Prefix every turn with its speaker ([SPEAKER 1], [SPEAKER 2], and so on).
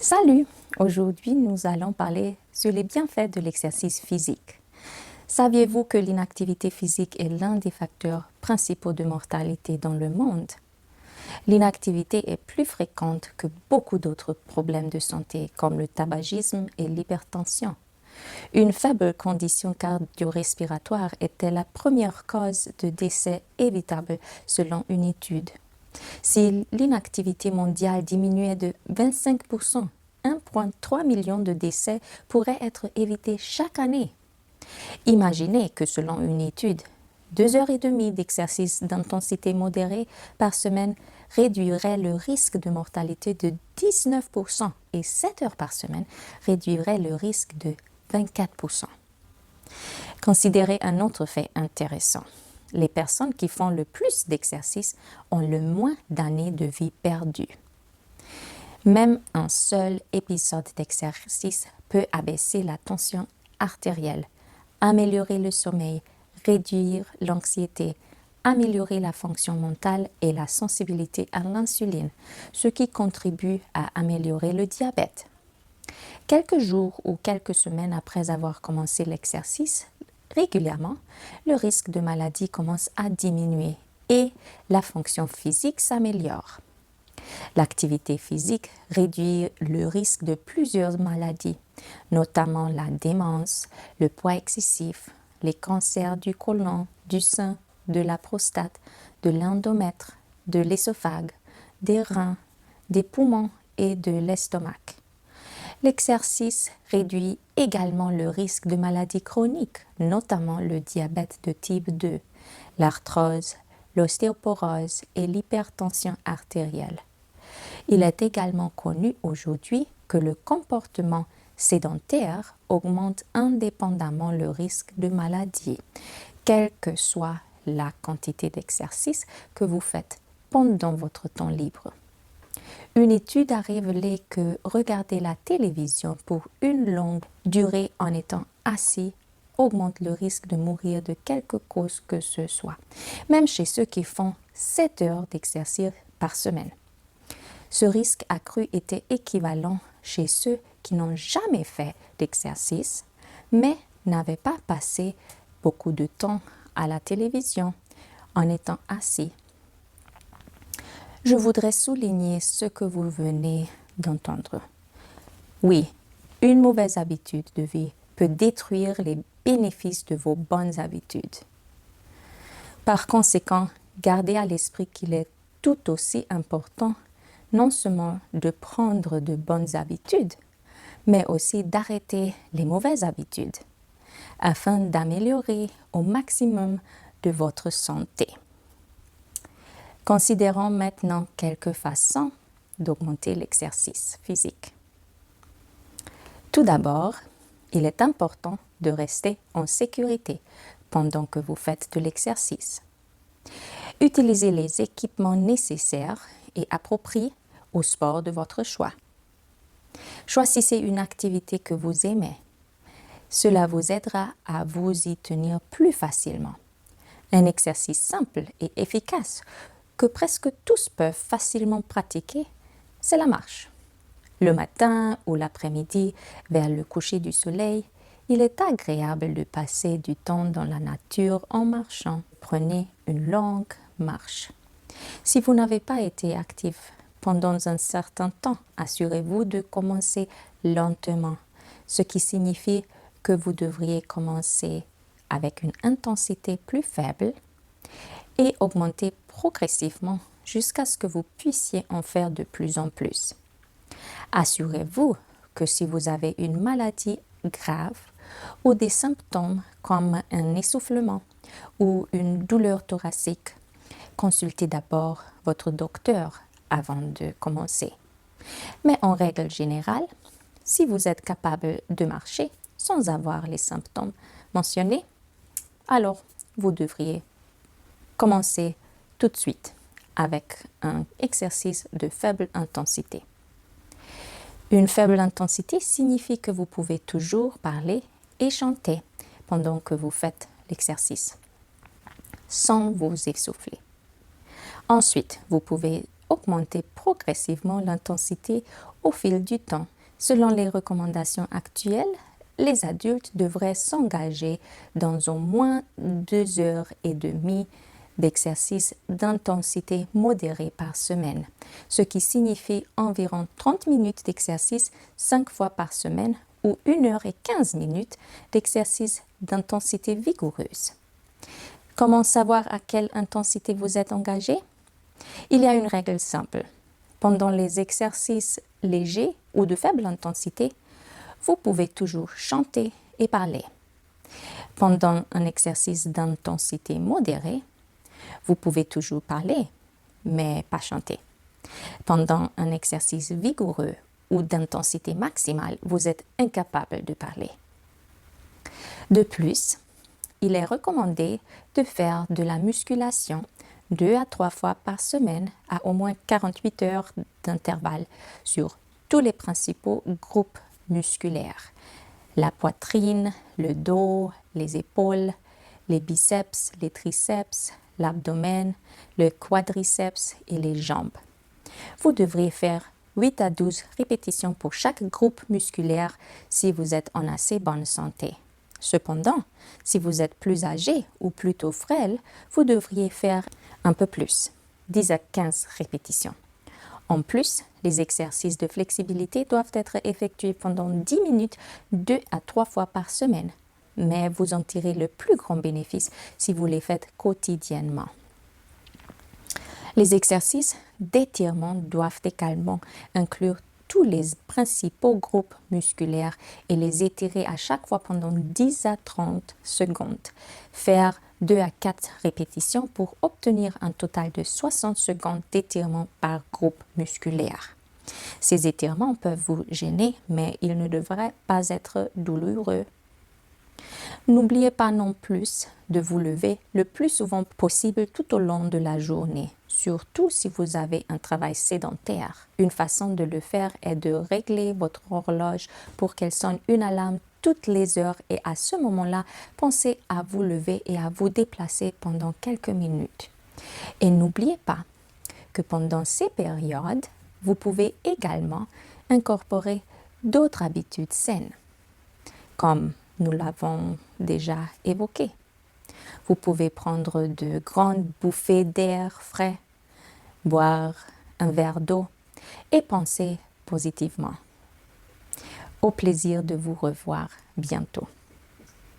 [SPEAKER 1] Salut! Aujourd'hui, nous allons parler sur les bienfaits de l'exercice physique. Saviez-vous que l'inactivité physique est l'un des facteurs principaux de mortalité dans le monde? L'inactivité est plus fréquente que beaucoup d'autres problèmes de santé comme le tabagisme et l'hypertension. Une faible condition cardio-respiratoire était la première cause de décès évitable selon une étude. Si l'inactivité mondiale diminuait de 25%, 1,3 million de décès pourraient être évités chaque année. Imaginez que selon une étude, 2 heures et demie d'exercice d'intensité modérée par semaine réduirait le risque de mortalité de 19% et 7 heures par semaine réduirait le risque de 24%. Considérez un autre fait intéressant. Les personnes qui font le plus d'exercice ont le moins d'années de vie perdues. Même un seul épisode d'exercice peut abaisser la tension artérielle, améliorer le sommeil, réduire l'anxiété, améliorer la fonction mentale et la sensibilité à l'insuline, ce qui contribue à améliorer le diabète. Quelques jours ou quelques semaines après avoir commencé l'exercice, régulièrement, le risque de maladie commence à diminuer et la fonction physique s'améliore. L'activité physique réduit le risque de plusieurs maladies, notamment la démence, le poids excessif, les cancers du côlon, du sein, de la prostate, de l'endomètre, de l'esophague, des reins, des poumons et de l'estomac. L'exercice réduit également le risque de maladies chroniques, notamment le diabète de type 2, l'arthrose, l'ostéoporose et l'hypertension artérielle. Il est également connu aujourd'hui que le comportement sédentaire augmente indépendamment le risque de maladie, quelle que soit la quantité d'exercice que vous faites pendant votre temps libre. Une étude a révélé que regarder la télévision pour une longue durée en étant assis augmente le risque de mourir de quelque cause que ce soit, même chez ceux qui font 7 heures d'exercice par semaine. Ce risque accru était équivalent chez ceux qui n'ont jamais fait d'exercice, mais n'avaient pas passé beaucoup de temps à la télévision en étant assis. Je voudrais souligner ce que vous venez d'entendre. Oui, une mauvaise habitude de vie peut détruire les bénéfices de vos bonnes habitudes. Par conséquent, gardez à l'esprit qu'il est tout aussi important non seulement de prendre de bonnes habitudes, mais aussi d'arrêter les mauvaises habitudes, afin d'améliorer au maximum de votre santé. Considérons maintenant quelques façons d'augmenter l'exercice physique. Tout d'abord, il est important de rester en sécurité pendant que vous faites de l'exercice. Utilisez les équipements nécessaires et appropriés au sport de votre choix. Choisissez une activité que vous aimez. Cela vous aidera à vous y tenir plus facilement. Un exercice simple et efficace que presque tous peuvent facilement pratiquer, c'est la marche. Le matin ou l'après-midi, vers le coucher du soleil, il est agréable de passer du temps dans la nature en marchant. Prenez une longue marche. Si vous n'avez pas été actif pendant un certain temps, assurez-vous de commencer lentement, ce qui signifie que vous devriez commencer avec une intensité plus faible et augmenter progressivement jusqu'à ce que vous puissiez en faire de plus en plus. Assurez-vous que si vous avez une maladie grave ou des symptômes comme un essoufflement ou une douleur thoracique, consultez d'abord votre docteur avant de commencer. Mais en règle générale, si vous êtes capable de marcher sans avoir les symptômes mentionnés, alors vous devriez commencer tout de suite avec un exercice de faible intensité. Une faible intensité signifie que vous pouvez toujours parler et chanter pendant que vous faites l'exercice, sans vous essouffler. Ensuite, vous pouvez augmenter progressivement l'intensité au fil du temps. Selon les recommandations actuelles, les adultes devraient s'engager dans au moins 2 heures et demie d'exercice d'intensité modérée par semaine, ce qui signifie environ 30 minutes d'exercice 5 fois par semaine ou 1 heure et 15 minutes d'exercice d'intensité vigoureuse. Comment savoir à quelle intensité vous êtes engagé? Il y a une règle simple. Pendant les exercices légers ou de faible intensité, vous pouvez toujours chanter et parler. Pendant un exercice d'intensité modérée, vous pouvez toujours parler, mais pas chanter. Pendant un exercice vigoureux ou d'intensité maximale, vous êtes incapable de parler. De plus, il est recommandé de faire de la musculation 2 à 3 fois par semaine à au moins 48 heures d'intervalle sur tous les principaux groupes musculaires. La poitrine, le dos, les épaules, les biceps, les triceps, l'abdomen, le quadriceps et les jambes. Vous devriez faire 8 à 12 répétitions pour chaque groupe musculaire si vous êtes en assez bonne santé. Cependant, si vous êtes plus âgé ou plutôt frêle, vous devriez faire un peu plus, 10 à 15 répétitions. En plus, les exercices de flexibilité doivent être effectués pendant 10 minutes 2 à 3 fois par semaine, mais vous en tirez le plus grand bénéfice si vous les faites quotidiennement. Les exercices d'étirement doivent également inclure tous les principaux groupes musculaires et les étirer à chaque fois pendant 10 à 30 secondes. Faire 2 à 4 répétitions pour obtenir un total de 60 secondes d'étirement par groupe musculaire. Ces étirements peuvent vous gêner, mais ils ne devraient pas être douloureux. N'oubliez pas non plus de vous lever le plus souvent possible tout au long de la journée, surtout si vous avez un travail sédentaire. Une façon de le faire est de régler votre horloge pour qu'elle sonne une alarme toutes les heures et à ce moment-là, pensez à vous lever et à vous déplacer pendant quelques minutes. Et n'oubliez pas que pendant ces périodes, vous pouvez également incorporer d'autres habitudes saines, comme nous l'avons déjà évoqué. Vous pouvez prendre de grandes bouffées d'air frais, boire un verre d'eau et penser positivement. Au plaisir de vous revoir bientôt.